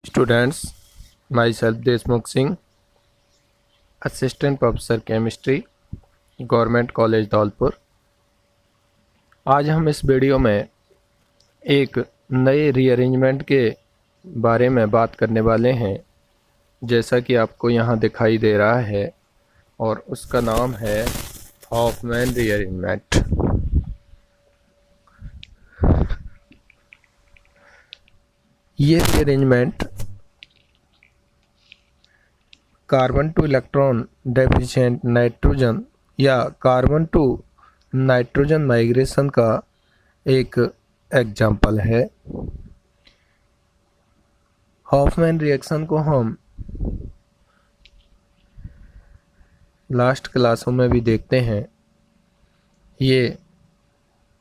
Students, myself Deshmukh Singh, assistant professor chemistry, government college Dholpur. आज हम इस वीडियो में एक नए रीअरेंजमेंट के बारे में बात करने वाले हैं, जैसा कि आपको यहाँ दिखाई दे रहा है, और उसका नाम है हॉफमैन रीअरेंजमेंट। ये rearrangement carbon two electron deficient nitrogen या कार्बन टू नाइट्रोजन माइग्रेशन का एक एग्जाम्पल है। हॉफमैन रिएक्शन को हम लास्ट क्लासों में भी देखते हैं। ये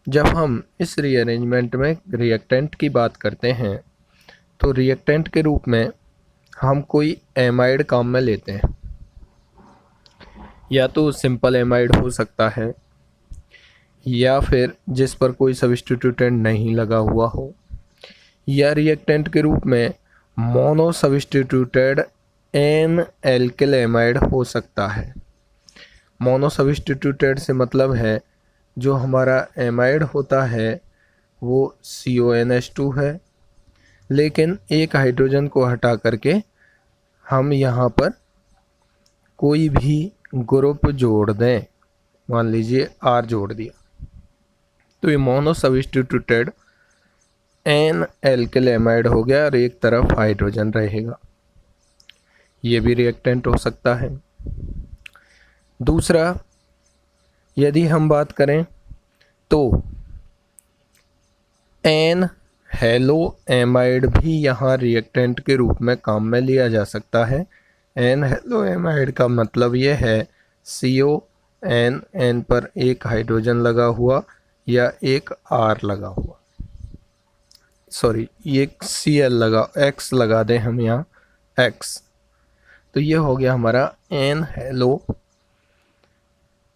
जब हम इस रीअरेंजमेंट में रिएक्टेंट की बात करते हैं तो रिएक्टेंट के रूप में हम कोई एमाइड काम में लेते हैं, या तो सिंपल एमाइड हो सकता है या फिर जिस पर कोई सब्स्टिट्यूटेंट नहीं लगा हुआ हो, या रिएक्टेंट के रूप में mono substituted N alkyl amide हो सकता है। मोनो सब्स्टिट्यूटेड से मतलब है जो हमारा एमाइड होता है वो CONH2 है, लेकिन एक हाइड्रोजन को हटा करके हम यहाँ पर कोई भी ग्रुप जोड़ दें, मान लीजिए R जोड़ दिया, तो ये mono substituted N alkyl amide हो गया और एक तरफ हाइड्रोजन रहेगा। ये भी रिएक्टेंट हो सकता है। दूसरा, यदि हम बात करें तो एन हेलो एमाइड भी यहाँ रिएक्टेंट के रूप में काम में लिया जा सकता है। एन हेलो एमाइड का मतलब ये है CON, एन पर एक हाइड्रोजन लगा हुआ या एक R लगा हुआ, सॉरी एक Cl लगा, X लगा दें हम यहाँ X, तो ये हो गया हमारा एन हेलो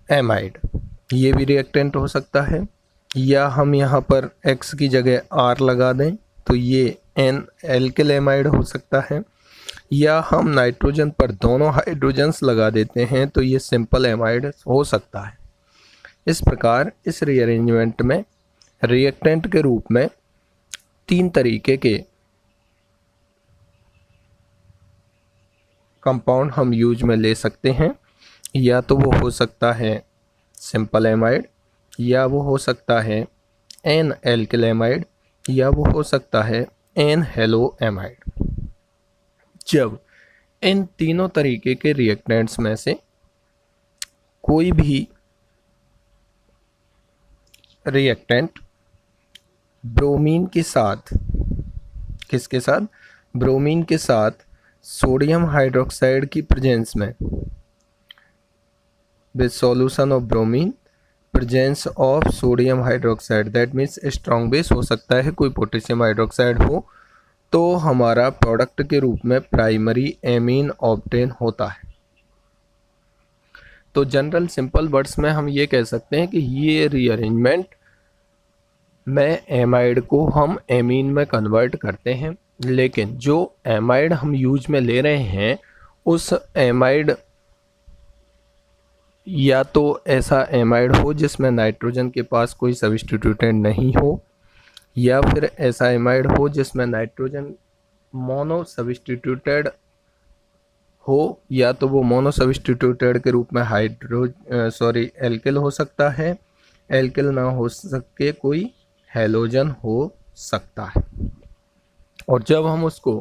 एमाइड। ये भी रिएक्टेंट हो सकता है, या हम यहाँ पर X की जगह R लगा दें तो ये एन एल्किल एमाइड हो सकता है, या हम नाइट्रोजन पर दोनों हाइड्रोजन्स लगा देते हैं तो ये सिंपल एमाइड हो सकता है। इस प्रकार इस रीअरेंजमेंट में रिएक्टेंट के रूप में 3 तरीके के कंपाउंड हम यूज में ले सकते हैं, या तो वो हो सकता है सिंपल एमाइड, या वो हो सकता है एन एल्किल एमाइड, या वो हो सकता है एन हेलो एमाइड। जब इन तीनों तरीके के रिएक्टेंट्स में से कोई भी रिएक्टेंट ब्रोमीन के साथ, किसके साथ, ब्रोमीन के साथ सोडियम हाइड्रोक्साइड की प्रेजेंस में, with solution of bromine presence of sodium hydroxide, that means strong base हो सकता है, कोई पोटेशियम हाइड्रोक्साइड हो, तो हमारा प्रोडक्ट के रूप में प्राइमरी एमीन ऑब्टेन होता है। तो जनरल सिंपल वर्ड्स में हम ये कह सकते हैं कि ये रीअरेंजमेंट में एमाइड को हम एमीन में कन्वर्ट करते हैं, लेकिन जो एमाइड हम यूज में ले रहे हैं उस एमाइड, या तो ऐसा एमाइड हो जिसमें नाइट्रोजन के पास कोई सब्स्टिट्यूटेंट नहीं हो, या फिर ऐसा एमाइड हो जिसमें नाइट्रोजन मोनो सब्स्टिट्यूटेड हो, या तो वो मोनो सब्स्टिट्यूटेड के रूप में एल्किल हो सकता है, एल्किल ना हो सके कोई हैलोजन हो सकता है। और जब हम उसको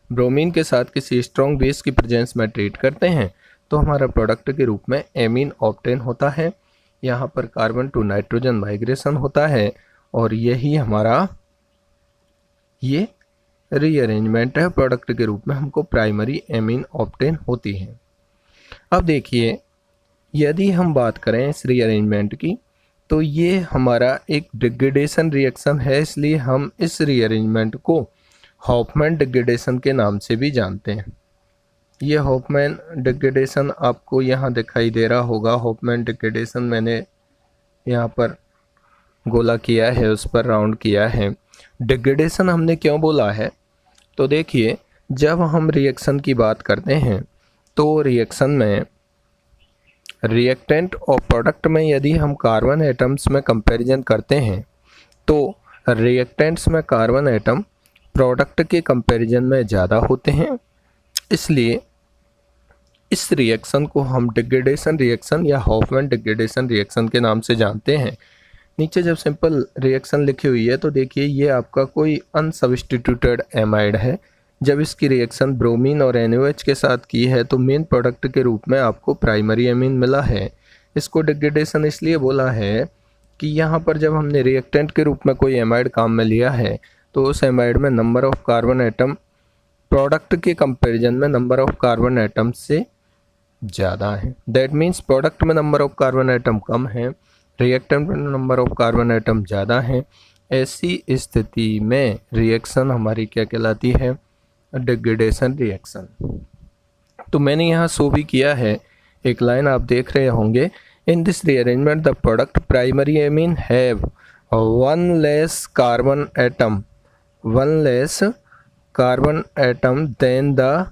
ब्रोमीन के साथ किसी स्ट्रॉन्ग बेस की प्रेजेंस में ट्रीट करते हैं तो हमारा प्रोडक्ट के रूप में एमीन ऑब्टेन होता है। यहाँ पर कार्बन टू नाइट्रोजन माइग्रेशन होता है, और यही हमारा ये रीअरेंजमेंट है। प्रोडक्ट के रूप में हमको प्राइमरी एमीन ऑब्टेन होती है। अब देखिए, यदि हम बात करें इस रीअरेंजमेंट की तो ये हमारा एक डिग्रेडेशन रिएक्शन है, इसलिए हम इस रीअरेंजमेंट को हॉफमैन डिग्रेडेशन के नाम से भी जानते हैं। ये हॉफमैन डिग्रेडेशन आपको यहाँ दिखाई दे रहा होगा। हॉफमैन डिग्रेडेशन मैंने यहाँ पर गोला किया है, उस पर राउंड किया है। डिग्रेडेशन हमने क्यों बोला है, तो देखिए जब हम रिएक्शन की बात करते हैं तो रिएक्शन में रिएक्टेंट और प्रोडक्ट में यदि हम कार्बन एटम्स में कंपैरिजन करते हैं तो रिएक्टेंट्स में कार्बन एटम प्रोडक्ट के कंपैरिजन में ज़्यादा होते हैं, इसलिए इस रिएक्शन को हम डिग्रेडेशन रिएक्शन या हॉफमैन डिग्रेडेशन रिएक्शन के नाम से जानते हैं। नीचे जब सिंपल रिएक्शन लिखी हुई है तो देखिए ये आपका कोई अनसब्स्टिट्यूटेड एमाइड है। जब इसकी रिएक्शन ब्रोमीन और NaOH के साथ की है तो मेन प्रोडक्ट के रूप में आपको प्राइमरी एमीन मिला है। इसको डिग्रेडेशन इसलिए बोला है कि यहाँ पर जब हमने रिएक्टेंट के रूप में कोई एमाइड काम में लिया है तो उस एमाइड में number of carbon atom product के कंपैरिजन में नंबर ऑफ कार्बन एटम से ज़्यादा है। दैट मीन्स प्रोडक्ट में नंबर ऑफ कार्बन एटम कम है, रिएक्टेंट में नंबर ऑफ कार्बन एटम ज़्यादा है। ऐसी स्थिति में रिएक्शन हमारी क्या कहलाती है? Degradation reaction. तो मैंने यहाँ शो भी किया है, एक लाइन आप देख रहे होंगे, in this rearrangement the product primary amine have one less carbon atom than the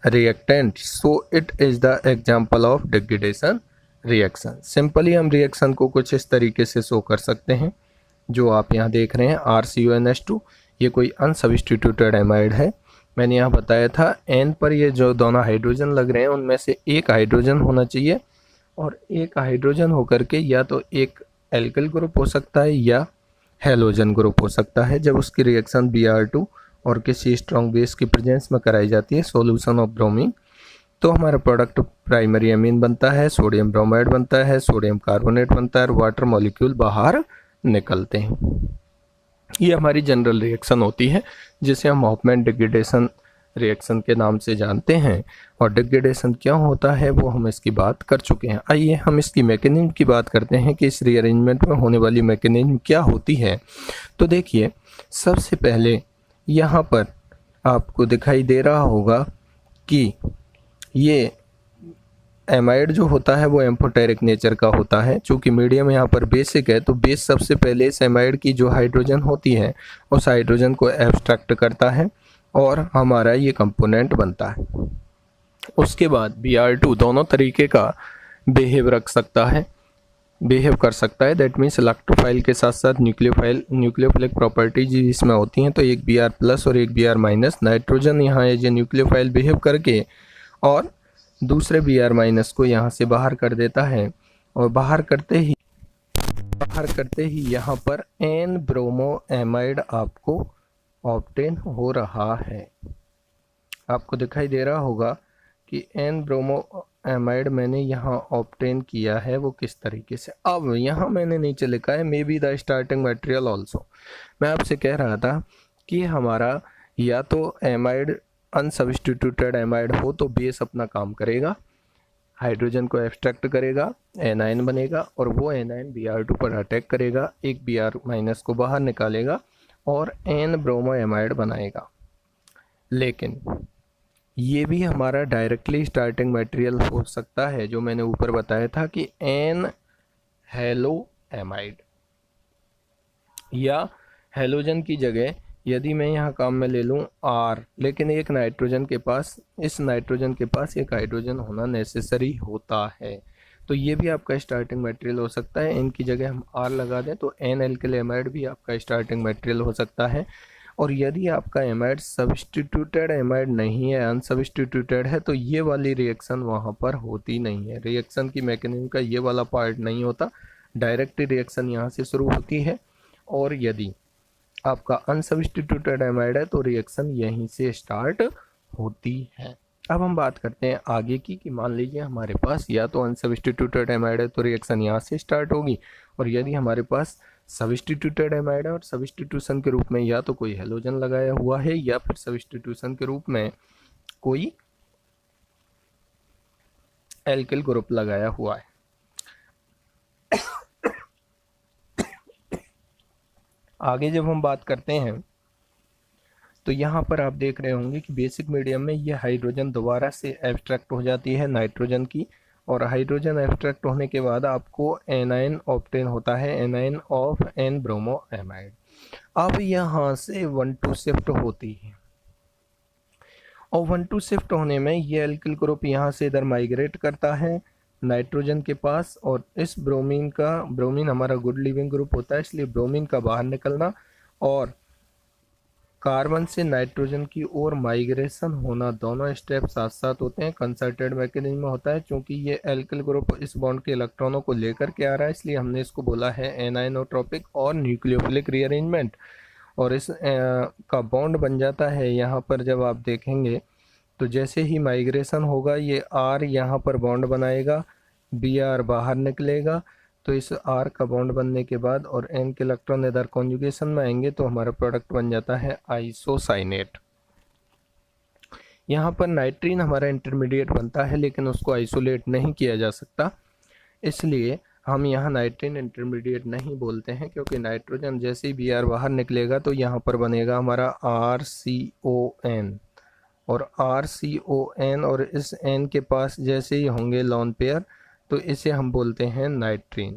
reactant, so it is the example of degradation reaction. Simply हम रिएक्शन को कुछ इस तरीके से शो कर सकते हैं जो आप यहाँ देख रहे हैं। RCONH2 ये कोई अनसब्स्टिट्यूटेड एमाइड है। मैंने यहाँ बताया था N पर ये जो दोनों हाइड्रोजन लग रहे हैं उनमें से एक हाइड्रोजन होना चाहिए और एक हाइड्रोजन होकर के या तो एक एल्किल ग्रुप हो सकता है या हेलोजन ग्रुप हो सकता है। जब उसकी रिएक्शन Br2 और किसी स्ट्रॉन्ग बेस की प्रेजेंस में कराई जाती है सॉल्यूशन ऑफ ब्रोमीन तो हमारा प्रोडक्ट प्राइमरी एमीन बनता है, सोडियम ब्रोमाइड बनता है, सोडियम कार्बोनेट बनता है और वाटर मॉलिक्यूल बाहर निकलते हैं। ये हमारी जनरल रिएक्शन होती है जिसे हम हॉफमैन डिग्रेडेशन रिएक्शन के नाम से जानते हैं। और डिग्रेडेशन क्यों होता है वो हम इसकी बात कर चुके हैं। आइए हम इसकी मैकेनिज्म की बात करते हैं कि इस रीअरेंजमेंट में होने वाली मैकेनिज्म क्या होती है। तो देखिए सबसे पहले यहाँ पर आपको दिखाई दे रहा होगा कि ये एमाइड जो होता है वो एम्फोटेरिक नेचर का होता है। चूँकि मीडियम यहाँ पर बेसिक है तो बेस सबसे पहले इस एमाइड की जो हाइड्रोजन होती है उस हाइड्रोजन को एब्स्ट्रैक्ट करता है और हमारा ये कंपोनेंट बनता है। उसके बाद Br2 दोनों तरीके का बिहेव कर सकता है। दैट मीन्स इलेक्ट्रोफाइल के साथ साथ न्यूक्लियोफिलिक प्रॉपर्टीज इसमें होती हैं। तो एक Br+ और एक Br-। नाइट्रोजन यहाँ ये न्यूक्लियोफाइल बिहेव करके और दूसरे Br- को यहाँ से बाहर कर देता है और बाहर करते ही यहाँ पर N ब्रोमो एमाइड आपको ऑब्टेन हो रहा है। आपको दिखाई दे रहा होगा कि N ब्रोमो एमाइड मैंने यहाँ ऑब्टेन किया है वो किस तरीके से। अब यहाँ मैंने नीचे लिखा है may be the starting material also. मैं आपसे कह रहा था कि हमारा या तो एमाइड अनसब्स्टिट्यूटेड एमाइड हो तो बेस अपना काम करेगा, हाइड्रोजन को एब्स्ट्रैक्ट करेगा, एनाइन बनेगा और वो एनाइन Br2 पर अटैक करेगा, एक Br- को बाहर निकालेगा और N ब्रोमो एमाइड बनाएगा। लेकिन ये भी हमारा डायरेक्टली स्टार्टिंग मटेरियल हो सकता है जो मैंने ऊपर बताया था कि N हेलो एमाइड या हेलोजन की जगह यदि मैं यहाँ काम में ले लूँ R, लेकिन एक नाइट्रोजन के पास इस नाइट्रोजन के पास एक हाइड्रोजन होना नेसेसरी होता है तो ये भी आपका स्टार्टिंग मटेरियल हो सकता है। N की जगह हम R लगा दें तो N एल्किल एमाइड भी आपका स्टार्टिंग मटेरियल हो सकता है। और यदि आपका एमाइड सब्स्टिट्यूटेड एमाइड नहीं है, अनसब्स्टिट्यूटेड है, तो ये वाली रिएक्शन वहाँ पर होती नहीं है। रिएक्शन की मैकेनिज्म का ये वाला पार्ट नहीं होता, डायरेक्ट रिएक्शन यहाँ से शुरू होती है। और यदि आपका अनसब्स्टिट्यूटेड एमाइड है तो रिएक्शन यहीं से स्टार्ट होती है। अब हम बात करते हैं आगे की कि मान लीजिए हमारे पास या तो अनसब्स्टिट्यूटेड एमाइड है तो रिएक्शन यहाँ से स्टार्ट होगी, और यदि हमारे पास सब्स्टिट्यूटेड एमाइड है और सब्स्टिट्यूशन के रूप में या तो कोई हेलोजन लगाया हुआ है या फिर सब्स्टिट्यूशन के रूप में कोई एल्किल ग्रुप लगाया हुआ है। आगे जब हम बात करते हैं तो यहाँ पर आप देख रहे होंगे कि बेसिक मीडियम में ये हाइड्रोजन दोबारा से एब्स्ट्रैक्ट हो जाती है नाइट्रोजन की, और हाइड्रोजन एब्स्ट्रैक्ट होने के बाद आपको एनाइन ऑब्टेन होता है, A9 of N bromo amide. अब यहाँ से 1 2 शिफ्ट होती है और 1 to शिफ्ट होने में ये एल्किल ग्रुप यहाँ से इधर माइग्रेट करता है नाइट्रोजन के पास, और इस ब्रोमीन हमारा गुड लिविंग ग्रुप होता है, इसलिए ब्रोमीन का बाहर निकलना और कार्बन से नाइट्रोजन की ओर माइग्रेशन होना, दोनों स्टेप साथ साथ होते हैं। कंसर्टेड मैकेनिज्म में होता है। चूंकि ये एल्किल ग्रुप इस बॉन्ड के इलेक्ट्रॉनों को लेकर के आ रहा है, इसलिए हमने इसको बोला है एनाइनोट्रोपिक और न्यूक्लियोफिलिक रीअरेंजमेंट। और इस का बॉन्ड बन जाता है यहाँ पर। जब आप देखेंगे तो जैसे ही माइग्रेशन होगा ये आर यहाँ पर बॉन्ड बनाएगा, बी आर बाहर निकलेगा, तो इस आर का बॉन्ड बनने के बाद और एन के इलेक्ट्रॉन इधर कॉन्जुगेशन में आएंगे तो हमारा प्रोडक्ट बन जाता है आइसोसाइनेट। यहाँ पर नाइट्रीन हमारा इंटरमीडिएट बनता है, लेकिन उसको आइसोलेट नहीं किया जा सकता, इसलिए हम यहाँ नाइट्रीन इंटरमीडिएट नहीं बोलते हैं, क्योंकि नाइट्रोजन जैसे ही बी आर बाहर निकलेगा तो यहाँ पर बनेगा हमारा RCON, और RCON और इस N के पास जैसे ही होंगे लॉन पेयर तो इसे हम बोलते हैं नाइट्रीन।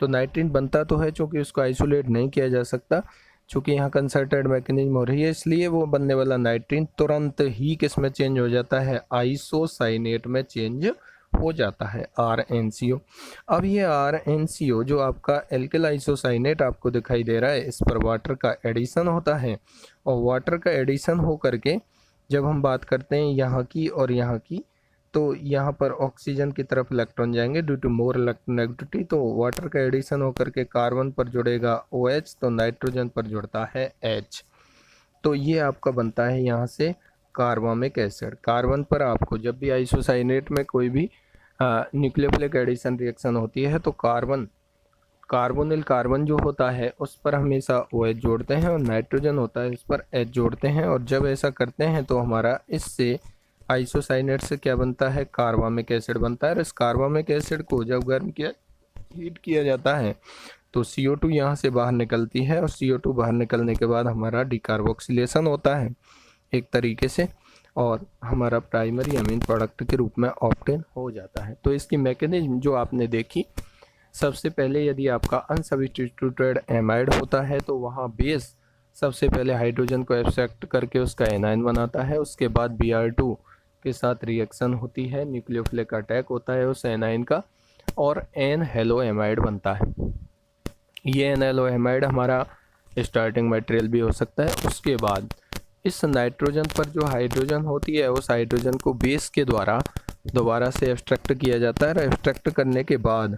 तो नाइट्रीन बनता तो है, चूँकि उसको आइसोलेट नहीं किया जा सकता, चूँकि यहाँ कंसर्टेड मैकेनिज्म हो रही है, इसलिए वो बनने वाला नाइट्रीन तुरंत ही किस में चेंज हो जाता है, आइसोसाइनेट में चेंज हो जाता है, RnCO। अब ये RnCO जो आपका एल्किल आइसोसाइनेट आपको दिखाई दे रहा है, इस पर वाटर का एडिशन होता है, और वाटर का एडिशन हो करके जब हम बात करते हैं यहाँ की और यहाँ की, तो यहाँ पर ऑक्सीजन की तरफ इलेक्ट्रॉन जाएंगे ड्यू टू मोर इलेक्ट्रोनेगेटिविटी, तो वाटर का एडिशन होकर के कार्बन पर जुड़ेगा OH, तो नाइट्रोजन पर जुड़ता है H, तो ये आपका बनता है यहाँ से कार्बामिक एसिड। कार्बन पर आपको जब भी आइसोसाइनेट में कोई भी न्यूक्लियोफिलिक एडिशन रिएक्शन होती है तो कार्बोनिल कार्बन जो होता है उस पर हमेशा OH जोड़ते हैं, और नाइट्रोजन होता है इस पर H जोड़ते हैं, और जब ऐसा करते हैं तो हमारा इससे आइसोसाइनेट से क्या बनता है, कार्बामिक एसिड बनता है। और इस कार्बामिक एसिड को जब गर्म किया हीट किया जाता है तो CO2 यहाँ से बाहर निकलती है, और CO2 बाहर निकलने के बाद हमारा डिकार्बोक्सिलेशन होता है एक तरीके से, और हमारा प्राइमरी अमीन प्रोडक्ट के रूप में ऑब्टेन हो जाता है। तो इसकी मैकेनिज्म जो आपने देखी, सबसे पहले यदि आपका अनसब्स्टिट्यूटेड एमाइड होता है तो वहाँ बेस सबसे पहले हाइड्रोजन को एक्सट्रैक्ट करके उसका एनाइन बनाता है, उसके बाद Br2 के साथ रिएक्शन होती है, न्यूक्लियोफिलिक अटैक होता है उस एनाइन का, और एन हेलो एमाइड बनता है। ये एन हेलो एमाइड हमारा स्टार्टिंग मटेरियल भी हो सकता है। उसके बाद इस नाइट्रोजन पर जो हाइड्रोजन होती है उस हाइड्रोजन को बेस के द्वारा दोबारा से एक्सट्रैक्ट किया जाता है, और एक्सट्रैक्ट करने के बाद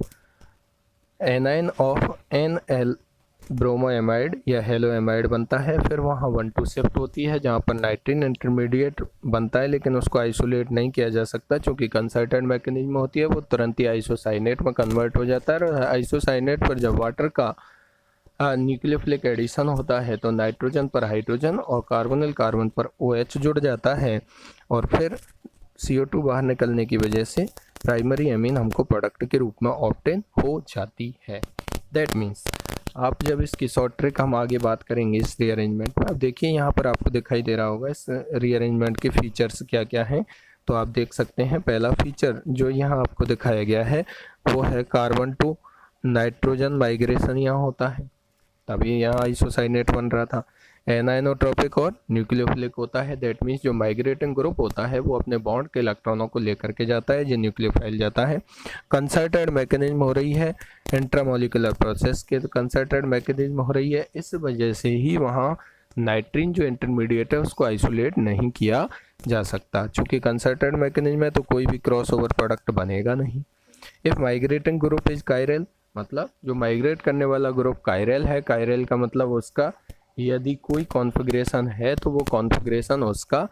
एनाइन ऑफ NL ब्रोमोएमाइड या हेलोएमाइड बनता है। फिर वहाँ 1 to शिफ्ट होती है जहाँ पर नाइट्रीन इंटरमीडिएट बनता है, लेकिन उसको आइसोलेट नहीं किया जा सकता, चूँकि कंसर्टेड मैकेनिज्म होती है, वो तुरंत ही आइसोसाइनेट में कन्वर्ट हो जाता है। और आइसोसाइनेट पर जब वाटर का न्यूक्लियोफिलिक एडिशन होता है तो नाइट्रोजन पर हाइड्रोजन और कार्बोनिल कार्बन पर OH जुड़ जाता है, और फिर CO2 बाहर निकलने की वजह से प्राइमरी अमीन हमको प्रोडक्ट के रूप में ऑब्टेन हो जाती है। दैट मीन्स आप जब इसकी शॉर्ट ट्रिक हम आगे बात करेंगे इस रीअरेंजमेंट में। अब देखिए यहाँ पर आपको दिखाई दे रहा होगा इस रीअरेंजमेंट के फीचर्स क्या क्या हैं, तो आप देख सकते हैं। पहला फीचर जो यहाँ आपको दिखाया गया है वो है कार्बन टू नाइट्रोजन माइग्रेशन यहाँ होता है, तभी यहाँ आइसोसाइनेट बन रहा था। एनाइनोट्रोपिक और न्यूक्लियोफिलिक होता है, दैट मीन्स जो माइग्रेटिंग ग्रुप होता है वो अपने बॉन्ड के इलेक्ट्रॉनों को लेकर के जाता है, जो न्यूक्लियोफाइल जाता है। कंसर्टेड मैकेनिज्म हो रही है इंट्रामोलिकुलर प्रोसेस के, तो कंसर्टेड मैकेनिज्म हो रही है, इस वजह से ही वहाँ नाइट्रीन जो इंटरमीडिएट है उसको आइसोलेट नहीं किया जा सकता। चूँकि कंसर्टेड मैकेनिज्म है तो कोई भी क्रॉस ओवर प्रोडक्ट बनेगा नहीं। If migrating group is chiral, मतलब जो माइग्रेट करने वाला ग्रुप कायरल है, कायरल का मतलब उसका यदि कोई कॉन्फ़िगरेशन है तो वो कॉन्फ़िगरेशन उसका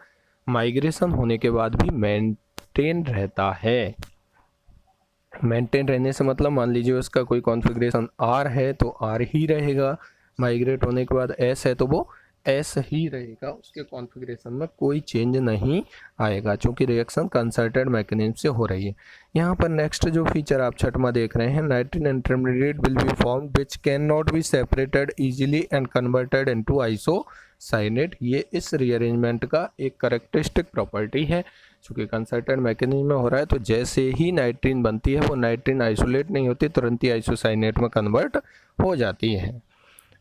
माइग्रेशन होने के बाद भी मेंटेन रहता है। मेंटेन रहने से मतलब मान लीजिए उसका कोई कॉन्फ़िगरेशन R है तो R ही रहेगा, माइग्रेट होने के बाद S है तो वो S ही रहेगा, उसके कॉन्फ़िगरेशन में कोई चेंज नहीं आएगा, चूँकि रिएक्शन कंसर्टेड मैकेनिज्म से हो रही है। यहाँ पर नेक्स्ट जो फीचर आप छठवां देख रहे हैं, नाइट्रीन intermediate will be formed which can not be separated easily and converted into isocyanate. ये इस रीअरेंजमेंट का एक कैरेक्टरिस्टिक प्रॉपर्टी है, चूँकि कंसर्टेड मैकेनिज्म में हो रहा है तो जैसे ही नाइट्रीन बनती है वो नाइट्रीन आइसोलेट नहीं होती, तुरंत ही आइसोसाइनेट में कन्वर्ट हो जाती है।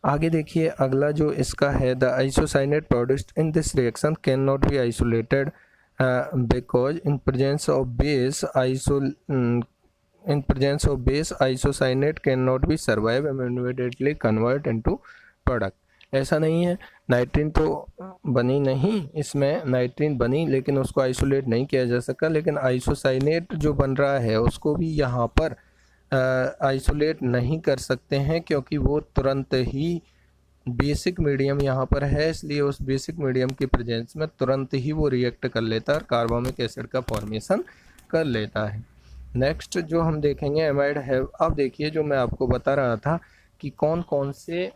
आगे देखिए अगला जो इसका है, the isocyanate produced in this reaction can not be isolated because in presence of base isocyanate cannot be survive and immediately convert into product। ऐसा नहीं है, नाइट्रीन तो बनी नहीं, इसमें नाइट्रीन बनी लेकिन उसको आइसोलेट नहीं किया जा सका, लेकिन आइसोसाइनेट जो बन रहा है उसको भी यहाँ पर आइसोलेट नहीं कर सकते हैं, क्योंकि वो तुरंत ही बेसिक मीडियम यहाँ पर है, इसलिए उस बेसिक मीडियम की प्रेजेंस में तुरंत ही वो रिएक्ट कर लेता है और कार्बोनिक एसिड का फॉर्मेशन कर लेता है। नेक्स्ट जो हम देखेंगे एमाइड है। अब देखिए जो मैं आपको बता रहा था कि कौन कौन से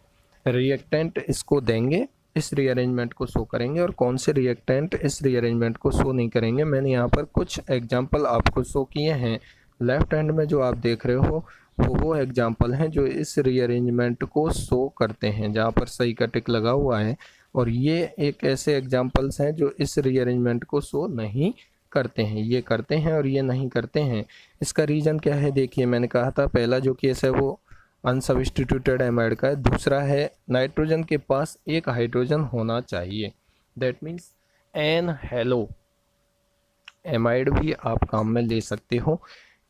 रिएक्टेंट इसको देंगे, इस रीअरेंजमेंट को शो करेंगे, और कौन से रिएक्टेंट इस रीअरेंजमेंट को शो नहीं करेंगे। मैंने यहाँ पर कुछ एग्जाम्पल आपको शो किए हैं। लेफ्ट हैंड में जो आप देख रहे हो वो एग्जाम्पल हैं जो इस रीअरेंजमेंट को शो करते हैं, जहाँ पर सही का टिक लगा हुआ है, और ये एक ऐसे एग्जाम्पल्स हैं जो इस रीअरेंजमेंट को शो नहीं करते हैं। ये करते हैं और ये नहीं करते हैं। इसका रीज़न क्या है? देखिए मैंने कहा था पहला जो केस है वो अनसब्स्टिट्यूटेड एमाइड का है, दूसरा है नाइट्रोजन के पास एक हाइड्रोजन होना चाहिए, that means N halo amide भी आप काम में ले सकते हो।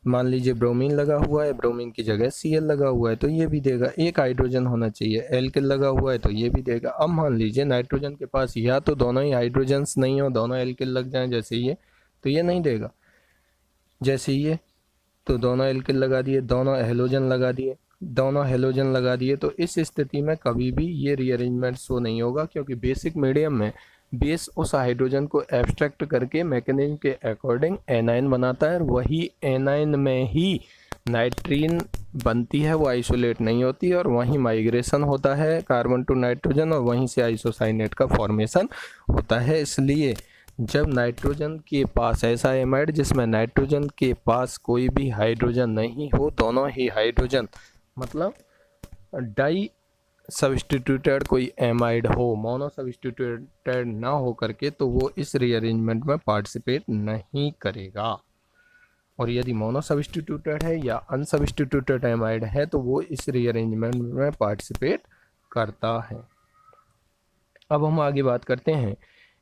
मान लीजिए ब्रोमीन लगा हुआ है, ब्रोमीन की जगह Cl लगा हुआ है तो ये भी देगा, एक हाइड्रोजन होना चाहिए, एल्किल लगा हुआ है तो ये भी देगा। अब मान लीजिए नाइट्रोजन के पास या तो दोनों ही हाइड्रोजन्स नहीं हो, दोनों एल्किल लग जाएं जैसे ये, तो ये नहीं देगा। जैसे ये तो दोनों एल्किल लगा दिए, दोनों हेलोजन लगा दिए, दोनों हेलोजन लगा दिए, तो इस स्थिति में कभी भी ये रीअरेंजमेंट शो नहीं होगा, क्योंकि बेसिक मीडियम में बेस उस हाइड्रोजन को एब्स्ट्रैक्ट करके मैकेनिज्म के अकॉर्डिंग एनाइन बनाता है, और वही एनाइन में ही नाइट्रीन बनती है, वो आइसोलेट नहीं होती, और वहीं माइग्रेशन होता है कार्बन टू नाइट्रोजन, और वहीं से आइसोसाइनेट का फॉर्मेशन होता है। इसलिए जब नाइट्रोजन के पास ऐसा एमाइड जिसमें नाइट्रोजन के पास कोई भी हाइड्रोजन नहीं हो, दोनों ही हाइड्रोजन मतलब डाई सब्स्टिट्यूटेड कोई एमाइड हो, मोनो सब्स्टिट्यूटेड ना हो करके, तो वो इस रीअरेंजमेंट में पार्टिसिपेट नहीं करेगा। और यदि मोनो सब्स्टिट्यूटेड है या अनसब्स्टिट्यूटेड एमाइड है तो वो इस रीअरेंजमेंट में पार्टिसिपेट करता है। अब हम आगे बात करते हैं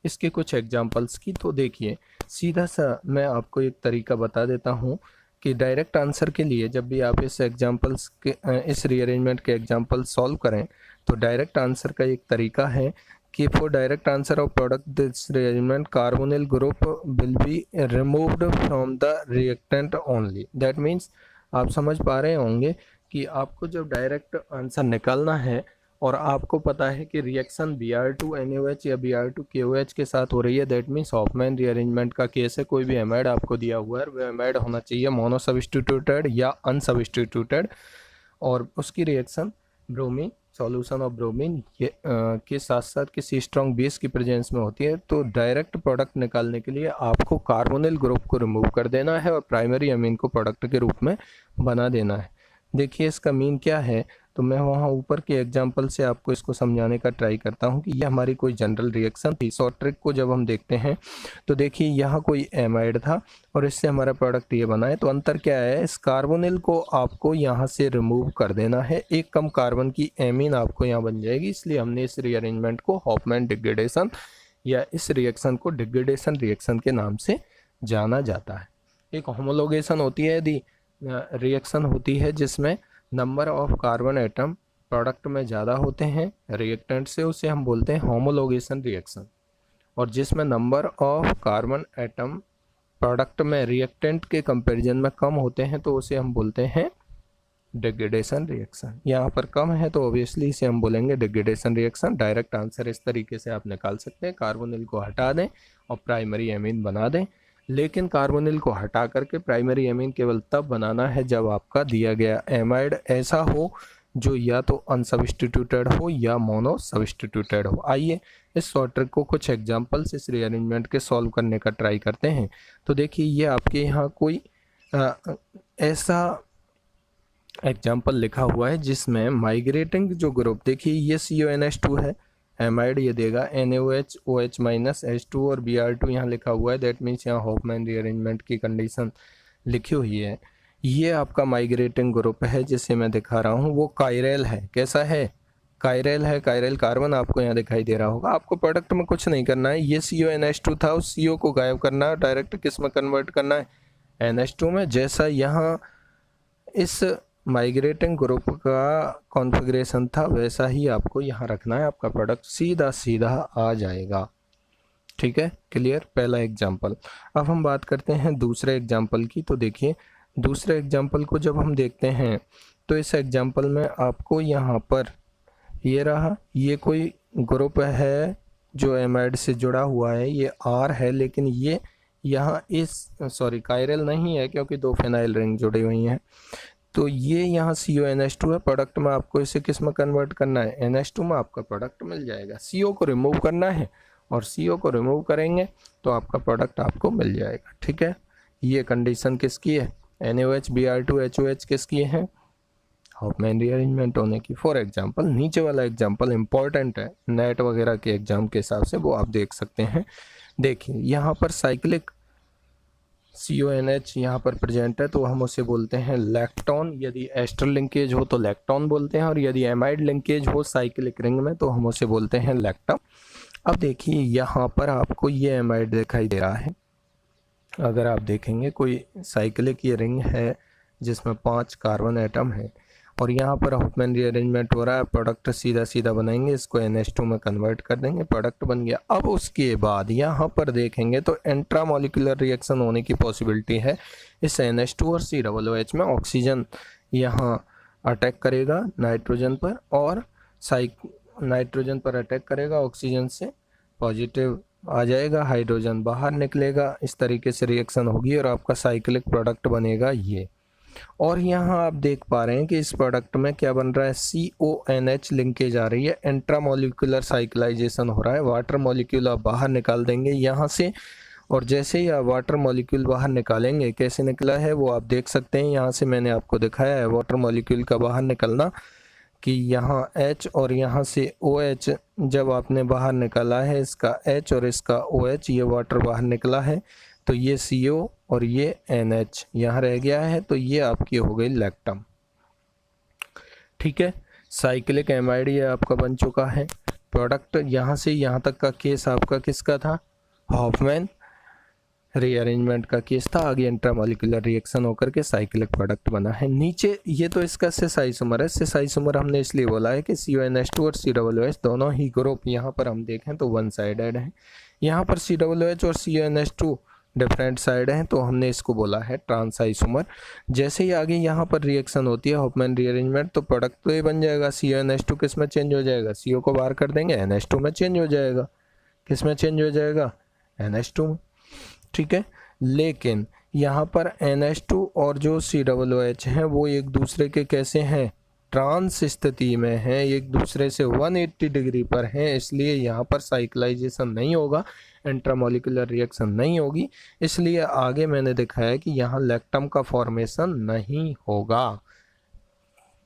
इसके कुछ एग्जाम्पल्स की। तो देखिए सीधा सा मैं आपको एक तरीका बता देता हूँ कि डायरेक्ट आंसर के लिए जब भी आप इस एग्जाम्पल्स के इस रीअरेंजमेंट के एग्जाम्पल सॉल्व करें तो डायरेक्ट आंसर का एक तरीका है कि for direct answer of product this rearrangement carbonyl group will be removed from the reactant only. That means आप समझ पा रहे होंगे कि आपको जब डायरेक्ट आंसर निकालना है और आपको पता है कि रिएक्शन Br2NaOH या Br2KOH के साथ हो रही है, दैट मीन्स हॉफमैन रीअरेंजमेंट का केस है। कोई भी एमाइड आपको दिया हुआ है, वो एमाइड होना चाहिए मोनो सब्स्टिट्यूटेड या अनसब्स्टिट्यूटेड, और उसकी reaction bromine solution of bromine के साथ साथ किसी स्ट्रॉन्ग बेस की प्रेजेंस में होती है। तो डायरेक्ट प्रोडक्ट निकालने के लिए आपको कार्बोनिल ग्रुप को रिमूव कर देना है और प्राइमरी अमीन को प्रोडक्ट के रूप में बना देना है। देखिए इसका मीन क्या है, तो मैं वहाँ ऊपर के एग्जाम्पल से आपको इसको समझाने का ट्राई करता हूँ कि ये हमारी कोई जनरल रिएक्शन थी। शॉर्ट ट्रिक को जब हम देखते हैं तो देखिए यहाँ कोई एमाइड था और इससे हमारा प्रोडक्ट ये बना है। तो अंतर क्या है, इस कार्बोनिल को आपको यहाँ से रिमूव कर देना है, एक कम कार्बन की एमीन आपको यहाँ बन जाएगी। इसलिए हमने इस रीअरेंजमेंट को हॉफमैन डिग्रेडेशन या इस रिएक्शन को डिग्रेडेशन रिएक्शन के नाम से जाना जाता है। एक होमोलोगेशन होती है, यदि रिएक्शन होती है जिसमें number of carbon atom product में ज़्यादा होते हैं रिएक्टेंट से, उसे हम बोलते हैं होमोलोगेशन रिएक्शन। और जिसमें number of carbon atom product में रिएक्टेंट के कंपैरिजन में कम होते हैं तो उसे हम बोलते हैं डिग्रेडेशन रिएक्शन। यहाँ पर कम है तो ऑब्वियसली इसे हम बोलेंगे डिग्रेडेशन रिएक्शन। डायरेक्ट आंसर इस तरीके से आप निकाल सकते हैं, कार्बोनिल को हटा दें और प्राइमरी एमीन बना दें। लेकिन कार्बोनिल को हटा करके प्राइमरी एमीन केवल तब बनाना है जब आपका दिया गया एमाइड ऐसा हो जो या तो अनसब्स्टिट्यूटेड हो या मोनो सब्स्टिट्यूटेड हो। आइए इस शॉर्ट ट्रिक को कुछ एग्जांपल्स इस रीअरेंजमेंट के सॉल्व करने का ट्राई करते हैं। तो देखिए ये आपके यहाँ कोई ऐसा एग्जाम्पल लिखा हुआ है जिसमें माइग्रेटिंग जो ग्रुप, देखिए ये CONH2 है एमाइड, ये देगा NaOH OH माइनस H2 और Br2 यहाँ लिखा हुआ है। दैट मीन्स यहाँ हॉफमैन रीअरेंजमेंट की कंडीशन लिखी हुई है। ये आपका माइग्रेटिंग ग्रुप है जिसे मैं दिखा रहा हूँ, वो कायरल है। कैसा है? कायरल है, कायरल कार्बन आपको यहाँ दिखाई दे रहा होगा। आपको प्रोडक्ट में कुछ नहीं करना है, ये CONH2 था, उस CO को गायब करना है, डायरेक्ट किस में कन्वर्ट करना है, NH2 में। जैसा यहाँ इस माइग्रेटिंग ग्रुप का कॉन्फ़िगरेशन था वैसा ही आपको यहाँ रखना है, आपका प्रोडक्ट सीधा सीधा आ जाएगा। ठीक है, क्लियर। पहला एग्जाम्पल। अब हम बात करते हैं दूसरे एग्जाम्पल की। तो देखिए दूसरे एग्जाम्पल को जब हम देखते हैं तो इस एग्जाम्पल में आपको यहाँ पर ये रहा, ये कोई ग्रुप है जो एमाइड से जुड़ा हुआ है, ये R है, लेकिन ये यहाँ इस कायरल नहीं है क्योंकि दो फेनाइल रिंग जुड़ी हुई हैं। तो ये यहाँ CONH2 है, प्रोडक्ट में आपको इसे किस में कन्वर्ट करना है, NH2 में आपका प्रोडक्ट मिल जाएगा। CO को रिमूव करना है और CO को रिमूव करेंगे तो आपका प्रोडक्ट आपको मिल जाएगा। ठीक है, ये कंडीशन किसकी है, NaOH Br2 HOH किसकी है, हॉफमैन रीअरेंजमेंट होने की। फॉर एग्जांपल नीचे वाला एग्जांपल इंपॉर्टेंट है, नेट वगैरह के एग्जाम के हिसाब से, वो आप देख सकते हैं। देखिए यहाँ पर साइक्लिक CONH यहाँ पर प्रेजेंट है तो हम उसे बोलते हैं लैक्टोन। यदि एस्टर लिंकेज हो तो लैक्टोन बोलते हैं, और यदि एमाइड लिंकेज हो साइक्लिक रिंग में तो हम उसे बोलते हैं लैक्टम। अब देखिए यहाँ पर आपको ये एमाइड दिखाई दे रहा है। अगर आप देखेंगे कोई साइक्लिक ये रिंग है जिसमें 5 कार्बन एटम है और यहाँ पर हॉफमैन रीअरेंजमेंट हो रहा है, प्रोडक्ट सीधा सीधा बनाएंगे, इसको NH2 में कन्वर्ट कर देंगे, प्रोडक्ट बन गया। अब उसके बाद यहाँ पर देखेंगे तो इंट्रामोलिकुलर रिएक्शन होने की पॉसिबिलिटी है। इस NH2 और COOH में ऑक्सीजन यहाँ अटैक करेगा नाइट्रोजन पर, और नाइट्रोजन पर अटैक करेगा, ऑक्सीजन से पॉजिटिव आ जाएगा, हाइड्रोजन बाहर निकलेगा, इस तरीके से रिएक्शन होगी और आपका साइक्लिक प्रोडक्ट बनेगा ये। और यहाँ आप देख पा रहे हैं कि इस प्रोडक्ट में क्या बन रहा है, CONH लिंकेज आ रही है, इंट्रामोलिकुलर साइक्लाइजेशन हो रहा है। वाटर मॉलिक्यूल आप बाहर निकाल देंगे यहाँ से, और जैसे ही आप वाटर मॉलिक्यूल बाहर निकालेंगे, कैसे निकला है वो आप देख सकते हैं। यहाँ से मैंने आपको दिखाया है वाटर मॉलिक्यूल का बाहर निकलना, कि यहाँ H और यहाँ से OH जब आपने बाहर निकाला है, इसका H और इसका OH, ये वाटर बाहर निकला है, तो ये CO और ये NH यहाँ रह गया है, तो ये आपकी हो गई लैक्टम। ठीक है, साइक्लिक एमाइड ये आपका बन चुका है। प्रोडक्ट यहाँ से यहाँ तक का केस आपका किसका था, हॉफमैन रीअरेंजमेंट का केस था। आगे इंट्रामोलिकुलर रिएक्शन होकर के साइक्लिक प्रोडक्ट बना है। नीचे ये तो इसका सिस आइसोमर है। सिस आइसोमर हमने इसलिए बोला है कि CONH2 और COOH दोनों ही ग्रुप यहाँ पर हम देखें तो वन साइडेड हैं। यहाँ पर COOH और CONH2 डिफरेंट साइड हैं, तो हमने इसको बोला है ट्रांस आइसोमर। जैसे ही आगे यहाँ पर रिएक्शन होती है हॉफमैन रीअरेंजमेंट, तो प्रोडक्ट तो ये बन जाएगा, CONH2 किस में चेंज हो जाएगा, CO को बाहर कर देंगे, NH2 में चेंज हो जाएगा। किस में चेंज हो जाएगा, NH2 में। ठीक है, लेकिन यहाँ पर NH2 और जो COOH हैं वो एक दूसरे के कैसे हैं, ट्रांस स्थिति में हैं, एक दूसरे से 180 डिग्री पर हैं, इसलिए यहाँ पर साइक्लाइजेशन नहीं होगा, इंट्रामोलिकुलर रिएक्शन नहीं होगी। इसलिए आगे मैंने दिखाया कि यहाँ लैक्टम का फॉर्मेशन नहीं होगा।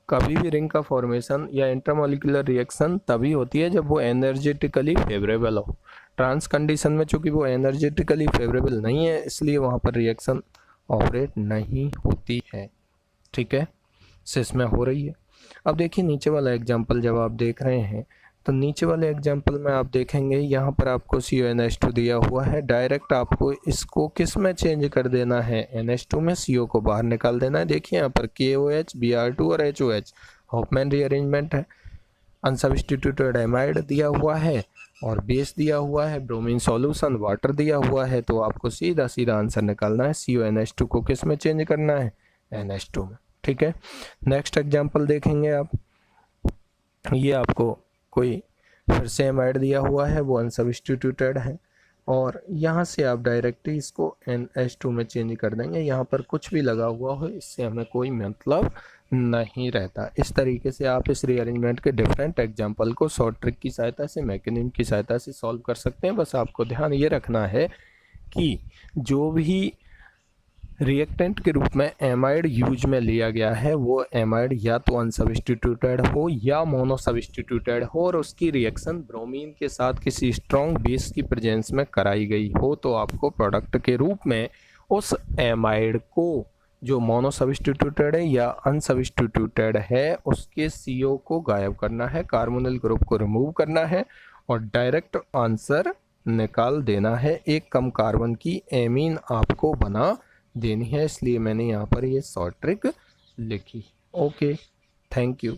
कभी भी रिंग का फॉर्मेशन या इंट्रामोलिकुलर रिएक्शन तभी होती है जब वो एनर्जेटिकली फेवरेबल हो। ट्रांस कंडीशन में चूंकि वो एनर्जेटिकली फेवरेबल नहीं है, इसलिए वहाँ पर रिएक्शन ऑपरेट नहीं होती है। ठीक है, सिस में हो रही है। अब देखिए नीचे वाला एग्जाम्पल जब आप देख रहे हैं तो नीचे वाले एग्जाम्पल में आप देखेंगे यहाँ पर आपको CONH2 दिया हुआ है, डायरेक्ट आपको इसको किस में चेंज कर देना है, NH2 में, CO को बाहर निकाल देना है। देखिए यहाँ पर KOH Br2 और HOH हॉफमैन रीअरेंजमेंट है, अनसब्स्टिट्यूटेड एमाइड दिया हुआ है और बेस दिया हुआ है, ब्रोमीन सॉल्यूशन, वाटर दिया हुआ है, तो आपको सीधा सीधा आंसर निकालना है। CONH2 को किस में चेंज करना है, NH2 में। ठीक है, नेक्स्ट एग्जाम्पल देखेंगे आप। ये आपको कोई फिर से एमाइड दिया हुआ है, वो अनसब्स्टिट्यूटेड है, और यहाँ से आप डायरेक्टली इसको NH2 में चेंज कर देंगे। यहाँ पर कुछ भी लगा हुआ हो इससे हमें कोई मतलब नहीं रहता। इस तरीके से आप इस रीअरेंजमेंट के डिफरेंट एग्जाम्पल को शॉर्ट ट्रिक की सहायता से, मैकेनिज्म की सहायता से सॉल्व कर सकते हैं। बस आपको ध्यान ये रखना है कि जो भी रिएक्टेंट के रूप में एमाइड यूज में लिया गया है वो एमाइड या तो अनसब्स्टिट्यूटेड हो या मोनोसब्स्टिट्यूटेड हो, और उसकी रिएक्शन ब्रोमीन के साथ किसी स्ट्रॉन्ग बेस की प्रेजेंस में कराई गई हो, तो आपको प्रोडक्ट के रूप में उस एमाइड को जो मोनो सब्स्टिट्यूटेड है या अनसब्स्टिट्यूटेड है उसके CO को गायब करना है, कार्बोनिल ग्रुप को रिमूव करना है और डायरेक्ट आंसर निकाल देना है। एक कम कार्बन की एमीन आपको बना देनी है, इसलिए मैंने यहाँ पर ये शॉर्ट ट्रिक लिखी। Okay, thank you.